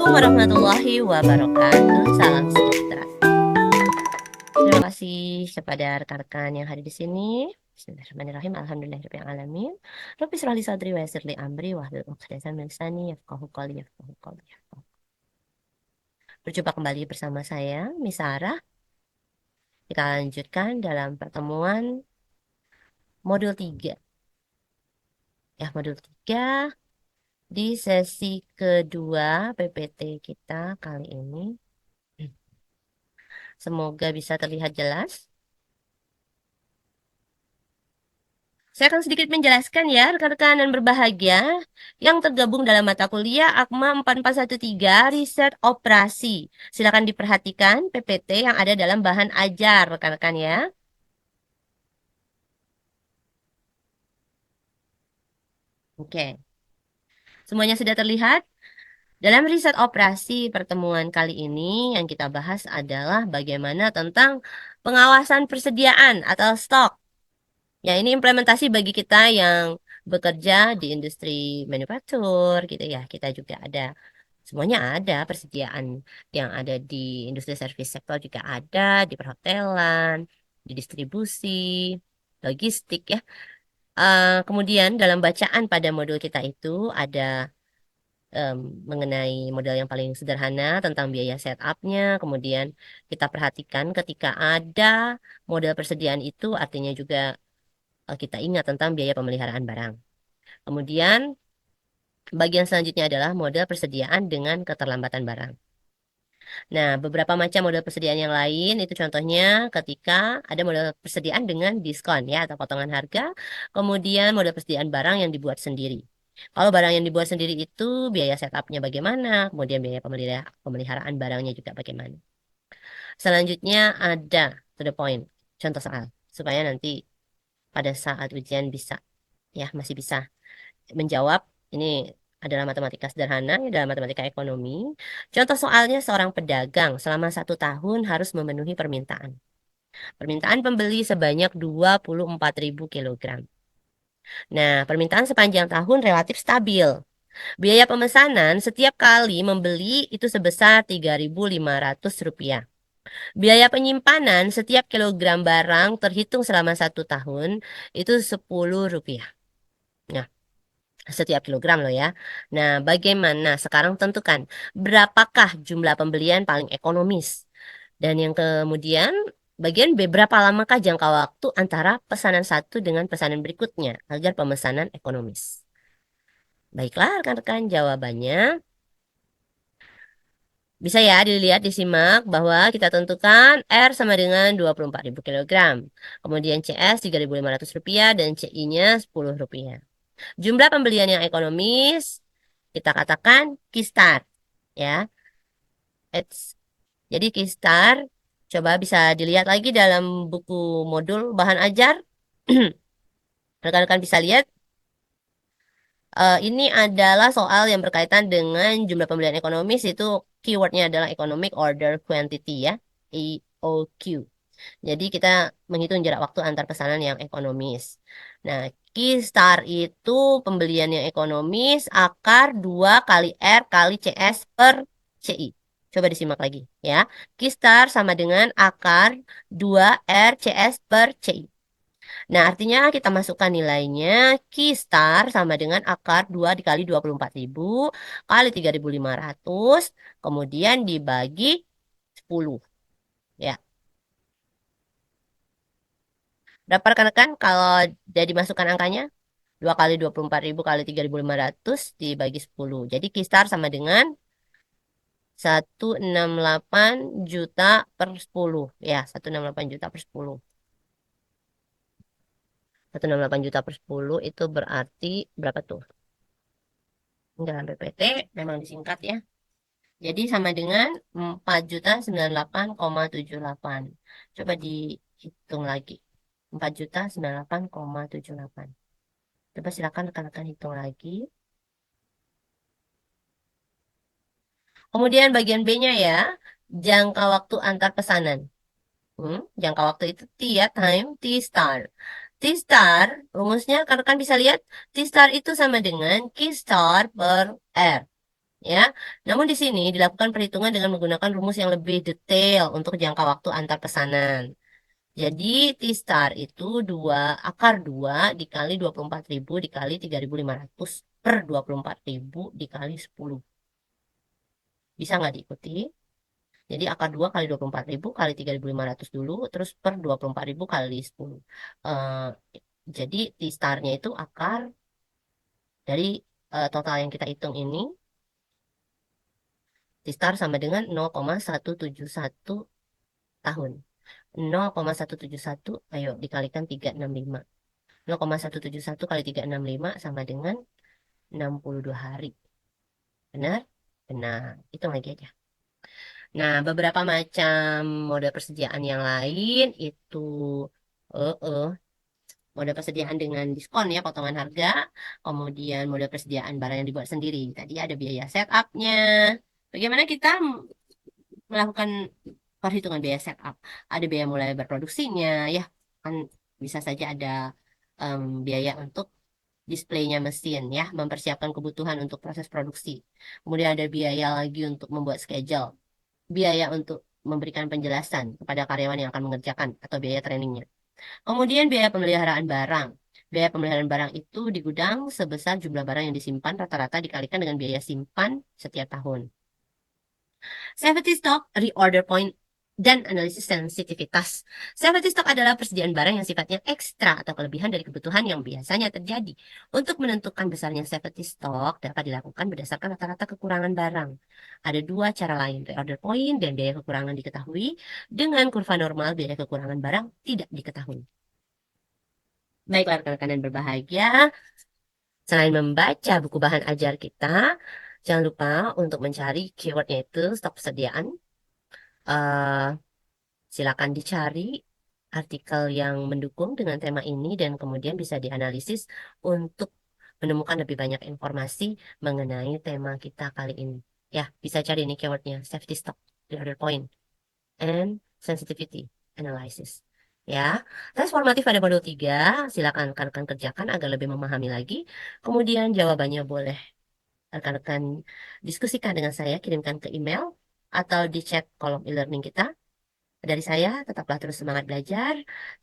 warahmatullahi wabarakatuh. Salam sejahtera. Terima kasih kepada rekan-rekan yang hadir di sini. Bismillahirrahmanirrahim. Alhamdulillahirabbil alamin. Rabbi shrah li sadri wa yassir li amri wahlul 'uqdatam min lisani yafqahu qawli yafqahu qawli yafqahu. Berjumpa kembali bersama saya, Miss Sarah. Kita lanjutkan dalam pertemuan modul 3. Ya, modul 3 di sesi kedua PPT kita kali ini. Semoga bisa terlihat jelas. Saya akan sedikit menjelaskan ya, rekan-rekan dan berbahagia yang tergabung dalam mata kuliah AKMA 4413 Riset Operasi. Silakan diperhatikan PPT yang ada dalam bahan ajar, rekan-rekan ya. Oke. Semuanya sudah terlihat? Dalam riset operasi pertemuan kali ini yang kita bahas adalah bagaimana tentang pengawasan persediaan atau stok. Ya, ini implementasi bagi kita yang bekerja di industri manufaktur gitu ya. Kita juga ada, semuanya ada persediaan yang ada di industri service sektor juga ada, di perhotelan, di distribusi, logistik ya. Kemudian dalam bacaan pada modul kita itu ada mengenai model yang paling sederhana tentang biaya setupnya. Kemudian kita perhatikan ketika ada model persediaan itu artinya juga kita ingat tentang biaya pemeliharaan barang. Kemudian bagian selanjutnya adalah model persediaan dengan keterlambatan barang. Nah, beberapa macam model persediaan yang lain itu contohnya ketika ada model persediaan dengan diskon ya atau potongan harga, kemudian model persediaan barang yang dibuat sendiri. Kalau barang yang dibuat sendiri itu biaya setupnya bagaimana, kemudian biaya pemeliharaan barangnya juga bagaimana. Selanjutnya ada to the point, contoh soal, supaya nanti pada saat ujian bisa, ya masih bisa menjawab. Ini adalah matematika sederhana, ini adalah matematika ekonomi. Contoh soalnya seorang pedagang selama 1 tahun harus memenuhi permintaan. Permintaan pembeli sebanyak 24.000 kilogram. Nah, permintaan sepanjang tahun relatif stabil. Biaya pemesanan setiap kali membeli itu sebesar Rp3.500. Biaya penyimpanan setiap kilogram barang terhitung selama 1 tahun itu Rp10. Nah, setiap kilogram loh ya. Nah, bagaimana? Sekarang tentukan berapakah jumlah pembelian paling ekonomis. Dan yang kemudian bagian B, berapa lamakah jangka waktu antara pesanan satu dengan pesanan berikutnya agar pemesanan ekonomis. Baiklah rekan-rekan, jawabannya bisa ya dilihat, disimak bahwa kita tentukan R sama dengan 24.000 kilogram. Kemudian CS Rp3.500 dan CI-nya Rp10. Jumlah pembelian yang ekonomis kita katakan Q-Star ya. Jadi Q-Star coba bisa dilihat lagi dalam buku modul bahan ajar. Rekan-rekan bisa lihat ini adalah soal yang berkaitan dengan jumlah pembelian ekonomis, itu keywordnya adalah economic order quantity ya, EOQ. Jadi kita menghitung jarak waktu antar pesanan yang ekonomis. Nah, Q-Star itu pembelian yang ekonomis akar 2 kali R kali CS per CI. Coba disimak lagi ya. Q-Star sama dengan akar 2 R CS per CI. Nah, artinya kita masukkan nilainya Q star sama dengan akar 2 dikali 24.000 kali 3.500 kemudian dibagi 10. Ya. Berapa rekan-rekan kalau udah dimasukkan angkanya? 2 kali 24.000 kali 3.500 dibagi 10. Jadi Q star sama dengan 168 juta per 10. Ya, 168 juta per 10. 168 juta per 10 itu berarti berapa tuh? Dalam PPT memang disingkat ya. Jadi sama dengan 4.098,78. Coba dihitung lagi. 4.098,78. Coba silakan rekan-rekan hitung lagi. Kemudian bagian B-nya ya, jangka waktu antar pesanan. Jangka waktu itu T ya, time T star. T star, rumusnya rekan-rekan bisa lihat, T star itu sama dengan Q star per R. ya. Namun di sini dilakukan perhitungan dengan menggunakan rumus yang lebih detail untuk jangka waktu antar pesanan. Jadi T star itu 2 akar 2 dikali 24.000 dikali 3.500 per 24.000 dikali 10. Bisa nggak diikuti? Jadi akar 2 kali 24.000 kali 3.500 dulu, terus per 24.000 kali 10. Eh, jadi T star-nya itu akar dari total yang kita hitung ini, T star sama dengan 0,171 tahun. 0,171, ayo dikalikan 365. 0,171 kali 365 sama dengan 62 hari. Benar? Benar. Hitung lagi aja. Nah, beberapa macam mode persediaan yang lain itu eh eh, mode persediaan dengan diskon ya, potongan harga. Kemudian mode persediaan barang yang dibuat sendiri. Tadi ada biaya setupnya. Bagaimana kita melakukan perhitungan biaya setup? Ada biaya mulai berproduksinya, ya kan bisa saja ada biaya untuk displaynya mesin ya, mempersiapkan kebutuhan untuk proses produksi. Kemudian ada biaya lagi untuk membuat schedule, biaya untuk memberikan penjelasan kepada karyawan yang akan mengerjakan atau biaya trainingnya. Kemudian biaya pemeliharaan barang. Biaya pemeliharaan barang itu di gudang sebesar jumlah barang yang disimpan rata-rata dikalikan dengan biaya simpan setiap tahun. Safety stock, reorder point, dan analisis sensitivitas. Safety stock adalah persediaan barang yang sifatnya ekstra atau kelebihan dari kebutuhan yang biasanya terjadi. Untuk menentukan besarnya safety stock dapat dilakukan berdasarkan rata-rata kekurangan barang. Ada dua cara lain, reorder point dan biaya kekurangan diketahui. Dengan kurva normal, biaya kekurangan barang tidak diketahui. Baiklah rekan-rekan dan berbahagia, selain membaca buku bahan ajar kita, jangan lupa untuk mencari keywordnya itu stok persediaan. eh Silakan dicari artikel yang mendukung dengan tema ini dan kemudian bisa dianalisis untuk menemukan lebih banyak informasi mengenai tema kita kali ini. Ya, bisa cari nih keywordnya, safety stock, reorder point, and sensitivity analysis. Ya, tes formatif pada modul 3, silakan rekan-rekan kerjakan agar lebih memahami lagi. Kemudian jawabannya boleh rekan-rekan diskusikan dengan saya, kirimkan ke email atau di chat kolom e-learning kita. Dari saya, tetaplah terus semangat belajar.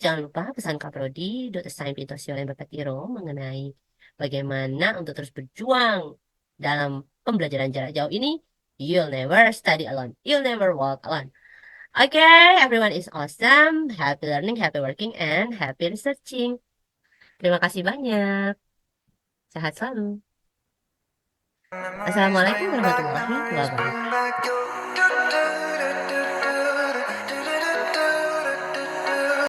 Jangan lupa pesan Kak Prodi, Dr. Sain Pintosio dan Bapak Tiro mengenai bagaimana untuk terus berjuang dalam pembelajaran jarak jauh ini. You'll never study alone. You'll never walk alone. Okay, everyone is awesome. Happy learning, happy working, and happy researching. Terima kasih banyak. Sehat selalu. Assalamualaikum warahmatullahi wabarakatuh.